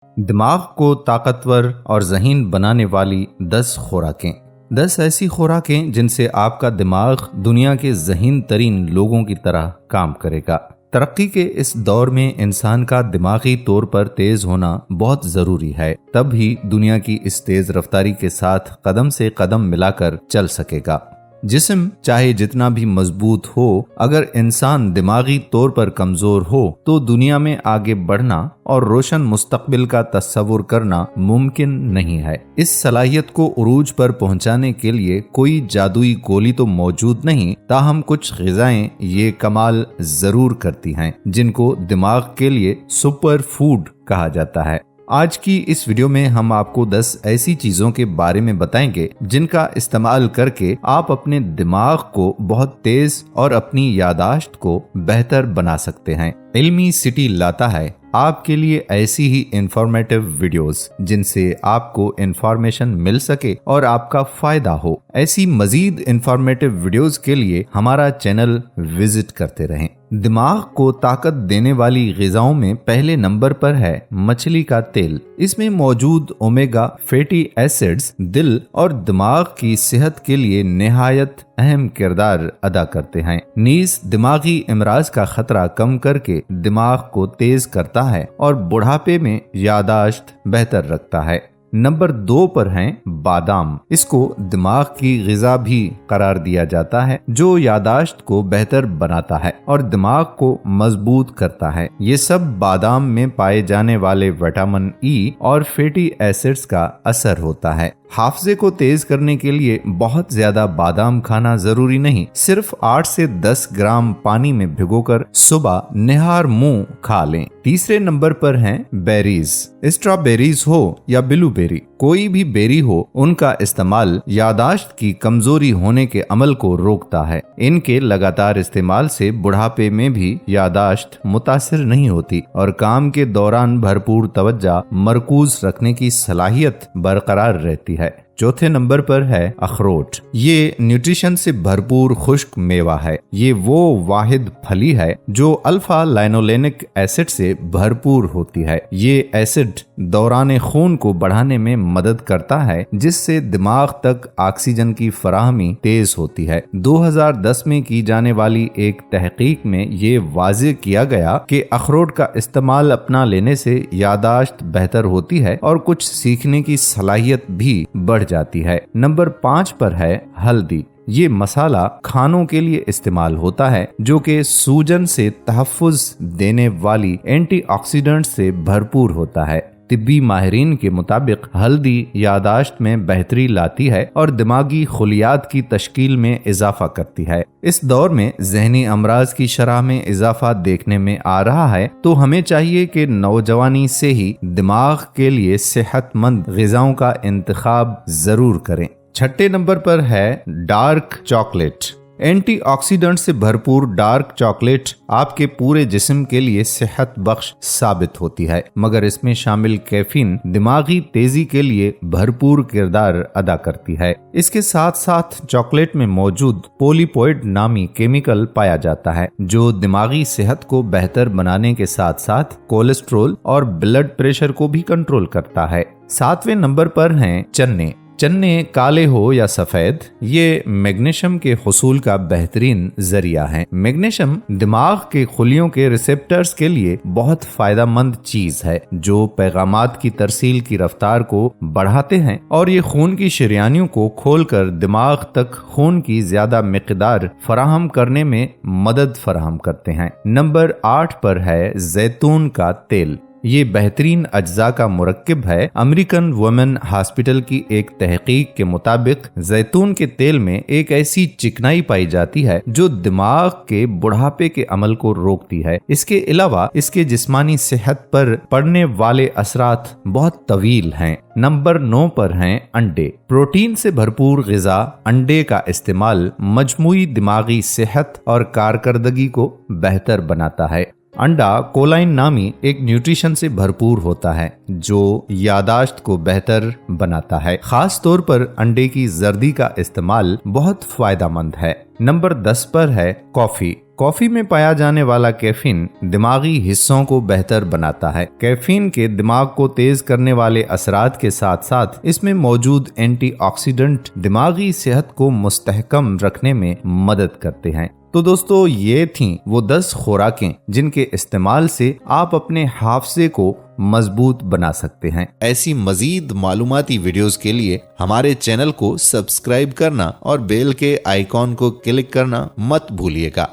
دماغ کو طاقتور اور ذہین بنانے والی 10 خوراکیں۔ 10 ایسی خوراکیں جن سے آپ کا دماغ دنیا کے ذہین ترین لوگوں کی طرح کام کرے گا۔ ترقی کے اس دور میں انسان کا دماغی طور پر تیز ہونا بہت ضروری ہے، تب ہی دنیا کی اس تیز رفتاری کے ساتھ قدم سے قدم ملا کر چل سکے گا۔ جسم چاہے جتنا بھی مضبوط ہو، اگر انسان دماغی طور پر کمزور ہو تو دنیا میں آگے بڑھنا اور روشن مستقبل کا تصور کرنا ممکن نہیں ہے۔ اس صلاحیت کو عروج پر پہنچانے کے لیے کوئی جادوئی گولی تو موجود نہیں، تاہم کچھ غذائیں یہ کمال ضرور کرتی ہیں جن کو دماغ کے لیے سپر فوڈ کہا جاتا ہے۔ آج کی اس ویڈیو میں ہم آپ کو 10 ایسی چیزوں کے بارے میں بتائیں گے جن کا استعمال کر کے آپ اپنے دماغ کو بہت تیز اور اپنی یادداشت کو بہتر بنا سکتے ہیں۔ علمی سٹی لاتا ہے آپ کے لیے ایسی ہی انفارمیٹو ویڈیوز جن سے آپ کو انفارمیشن مل سکے اور آپ کا فائدہ ہو۔ ایسی مزید انفارمیٹو ویڈیوز کے لیے ہمارا چینل وزٹ کرتے رہیں۔ دماغ کو طاقت دینے والی غذاؤں میں پہلے نمبر پر ہے مچھلی کا تیل۔ اس میں موجود اومیگا فیٹی ایسڈز دل اور دماغ کی صحت کے لیے نہایت اہم کردار ادا کرتے ہیں، نیز دماغی امراض کا خطرہ کم کر کے دماغ کو تیز کرتا ہے اور بڑھاپے میں یادداشت بہتر رکھتا ہے۔ نمبر 2 پر ہیں بادام۔ اس کو دماغ کی غذا بھی قرار دیا جاتا ہے جو یادداشت کو بہتر بناتا ہے اور دماغ کو مضبوط کرتا ہے۔ یہ سب بادام میں پائے جانے والے وٹامن ای اور فیٹی ایسڈز کا اثر ہوتا ہے۔ حافظے کو تیز کرنے کے لیے بہت زیادہ بادام کھانا ضروری نہیں، صرف 8 سے 10 گرام پانی میں بھگو کر صبح نہار منہ کھا لیں۔ تیسرے نمبر پر ہیں بیریز۔ اسٹرابیریز ہو یا بلو بیری، کوئی بھی بیری ہو، ان کا استعمال یادداشت کی کمزوری ہونے کے عمل کو روکتا ہے۔ ان کے لگاتار استعمال سے بڑھاپے میں بھی یادداشت متاثر نہیں ہوتی اور کام کے دوران بھرپور توجہ مرکوز رکھنے کی صلاحیت برقرار رہتی ہے۔ چوتھے نمبر پر ہے اخروٹ۔ یہ نیوٹریشن سے بھرپور خشک میوہ ہے۔ یہ وہ واحد پھلی ہے جو الفا لائنولینک ایسڈ سے بھرپور ہوتی ہے۔ یہ ایسڈ دوران خون کو بڑھانے میں مدد کرتا ہے جس سے دماغ تک آکسیجن کی فراہمی تیز ہوتی ہے۔ 2010 میں کی جانے والی ایک تحقیق میں یہ واضح کیا گیا کہ اخروٹ کا استعمال اپنا لینے سے یادداشت بہتر ہوتی ہے اور کچھ سیکھنے کی صلاحیت بھی بڑھ جاتی ہے۔ نمبر 5 پر ہے ہلدی۔ یہ مسالہ کھانوں کے لیے استعمال ہوتا ہے جو کہ سوجن سے تحفظ دینے والی اینٹی آکسیڈنٹ سے بھرپور ہوتا ہے۔ طبی ماہرین کے مطابق ہلدی یادداشت میں بہتری لاتی ہے اور دماغی خلیات کی تشکیل میں اضافہ کرتی ہے۔ اس دور میں ذہنی امراض کی شرح میں اضافہ دیکھنے میں آ رہا ہے، تو ہمیں چاہیے کہ نوجوانی سے ہی دماغ کے لیے صحت مند غذاؤں کا انتخاب ضرور کریں۔ چھٹے نمبر پر ہے ڈارک چاکلیٹ۔ اینٹی آکسیڈنٹ سے بھرپور ڈارک چاکلیٹ آپ کے پورے جسم کے لیے صحت بخش ثابت ہوتی ہے، مگر اس میں شامل کیفین دماغی تیزی کے لیے بھرپور کردار ادا کرتی ہے۔ اس کے ساتھ ساتھ چاکلیٹ میں موجود پولیپوئڈ نامی کیمیکل پایا جاتا ہے جو دماغی صحت کو بہتر بنانے کے ساتھ ساتھ کولیسٹرول اور بلڈ پریشر کو بھی کنٹرول کرتا ہے۔ 7ویں نمبر پر ہیں چنے۔ چنے کالے ہو یا سفید، یہ میگنیشیم کے حصول کا بہترین ذریعہ ہیں۔ میگنیشیم دماغ کے خلیوں کے ریسپٹرز کے لیے بہت فائدہ مند چیز ہے جو پیغامات کی ترسیل کی رفتار کو بڑھاتے ہیں اور یہ خون کی شریانیوں کو کھول کر دماغ تک خون کی زیادہ مقدار فراہم کرنے میں مدد فراہم کرتے ہیں۔ نمبر 8 پر ہے زیتون کا تیل۔ یہ بہترین اجزاء کا مرکب ہے۔ امریکن وومن ہاسپٹل کی ایک تحقیق کے مطابق زیتون کے تیل میں ایک ایسی چکنائی پائی جاتی ہے جو دماغ کے بڑھاپے کے عمل کو روکتی ہے۔ اس کے علاوہ اس کے جسمانی صحت پر پڑنے والے اثرات بہت طویل ہیں۔ نمبر 9 پر ہیں انڈے۔ پروٹین سے بھرپور غذا انڈے کا استعمال مجموعی دماغی صحت اور کارکردگی کو بہتر بناتا ہے۔ انڈا کولائن نامی ایک نیوٹریشن سے بھرپور ہوتا ہے جو یادداشت کو بہتر بناتا ہے۔ خاص طور پر انڈے کی زردی کا استعمال بہت فائدہ مند ہے۔ نمبر 10 پر ہے کافی۔ کافی میں پایا جانے والا کیفین دماغی حصوں کو بہتر بناتا ہے۔ کیفین کے دماغ کو تیز کرنے والے اثرات کے ساتھ ساتھ اس میں موجود اینٹی آکسیڈنٹ دماغی صحت کو مستحکم رکھنے میں مدد کرتے ہیں۔ تو دوستو، یہ تھیں وہ 10 خوراکیں جن کے استعمال سے آپ اپنے حافظے کو مضبوط بنا سکتے ہیں۔ ایسی مزید معلوماتی ویڈیوز کے لیے ہمارے چینل کو سبسکرائب کرنا اور بیل کے آئیکن کو کلک کرنا مت بھولیے گا۔